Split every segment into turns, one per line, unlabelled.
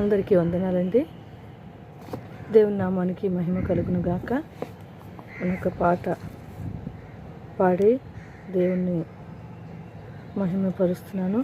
అందరికీ వందనాలండి. దేవుని నామానికి మహిమ కలుగును గాక. ఒక పాట పాడి దేవుణ్ణి మహిమపరుస్తున్నాను.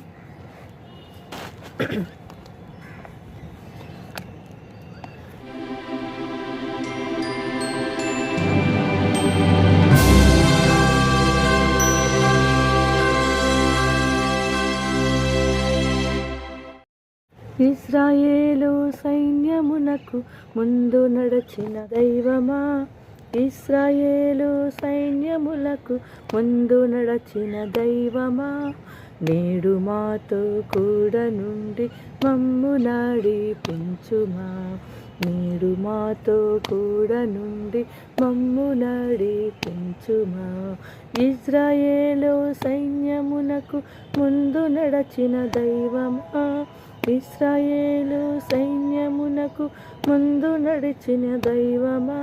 ఇశ్రాయేలు సైన్యమునకు ముందు నడచిన దైవమా, ఇశ్రాయేలు సైన్యములకు ముందు నడచిన దైవమా, నేడు మాతో కూడా నుండి మమ్ము నడిపించుమా, నేడు మాతో కూడా నుండి మమ్ము నడిపించుమా. ఇశ్రాయేలు సైన్యమునకు ముందు నడచిన దైవమా, ఇశ్రాయేలు సైన్యమునకు ముందు నడిచిన దైవమా,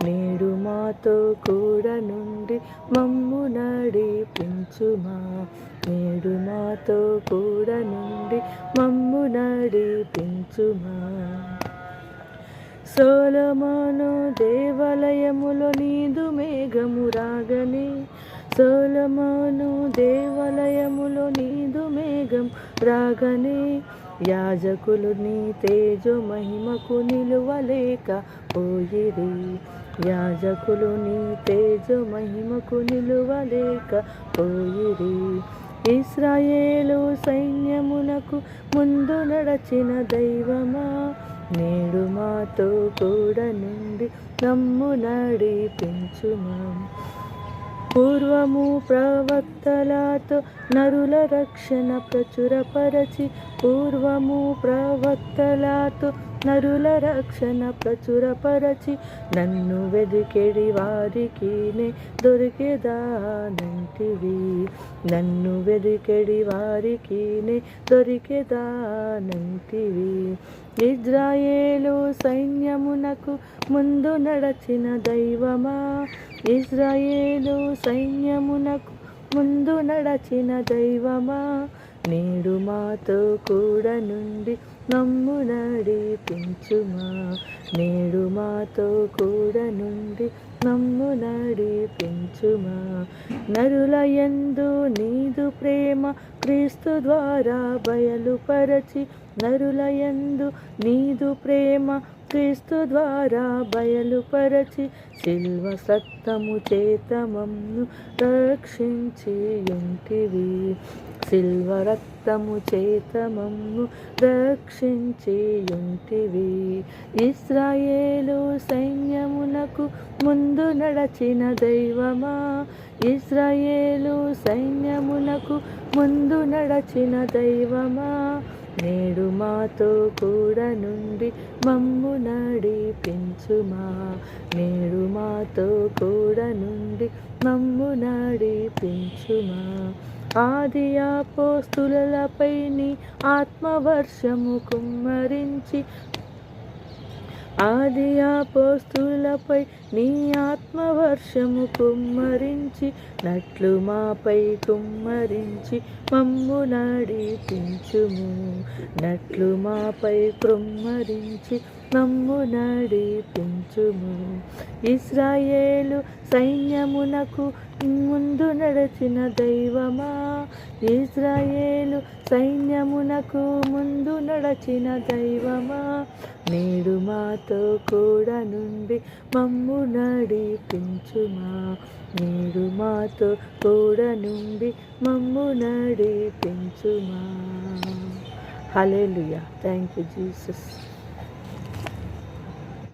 నేడు మాతో కూడా నుండి మమ్ము నడిపించుమా, నేడు మాతో కూడా నుండి మమ్ము నడిపించుమా. సొలొమోను దేవాలయములో నీదు మేఘము రాగనే, సొలొమోను దేవాలయములో నీదు మేఘం రాగనే, యాజకులు నీ తేజో మహిమకు నిలువలేక పోయిరి, యాజకులు నీ తేజో మహిమకు నిలువలేక పోయిరి. ఇశ్రాయేలు సైన్యమునకు ముందు నడచిన దైవమా, నేడు మాతో కూడా నుండి నమ్ము నడిపించుమా. పూర్వము ప్రవక్తలతో నరుల రక్షణ ప్రచురపరచి, పూర్వము ప్రవక్తలతో నరుల రక్షణ ప్రచురపరచి, నన్ను వెదికెడి వారికి నే దొరికేదానంటివి, నన్ను వెదికెడి వారికి నే దొరికేదానంటివి. ఇశ్రాయేలు సైన్యమునకు ముందు నడచిన దైవమా, ఇశ్రాయేలు సైన్యమునకు ముందు నడచిన దైవమా, నేడు మాతో కూడా నుండి మమ్ము నడిపించుమా, నేడు మాతో కూడా నుండి మమ్ము నడిపించుమా. నరుల యందు నీదు ప్రేమ క్రీస్తు ద్వారా బయలుపరచి, నరుల యందు నీదు ప్రేమ క్రీస్తు ద్వారా బయలుపరచి, శిల్వ సత్తము చేత మమ్ము రక్షించి యుంటివి, శిల్వ రక్తము చేత మమ్ము రక్షించి యుంటివి. ఇశ్రాయేలు సైన్యమునకు ముందు నడచిన దైవమా, ఇశ్రాయేలు సైన్యమునకు ముందు నడచిన దైవమా, నేడు మాతో కూడా నుండి మమ్ము నడిపించుమా, నేడు మాతో కూడా నుండి మమ్ము నడిపించుమా. ఆది అపోస్తులపై నీ ఆత్మవర్షము కుమ్మరించి, ఆది అపోస్తులపై నీ ఆత్మవర్షము కుమ్మరించి, నట్లు మాపై కుమ్మరించి మమ్ము నడిపించుము, నట్లు మాపై కుమ్మరించి మమ్ము నడిపించుము. ఇశ్రాయేలు సైన్యమునకు ముందు నడచిన దైవమా, ఇశ్రాయేలు సైన్యమునకు ముందు నడచిన దైవమా, నేడు మాతో కూడా నుండి మమ్ము నడిపించుమా, నేడు మాతో కూడా నుండి మమ్ము నడిపించుమా. హల్లెలూయా. Thank you Jesus.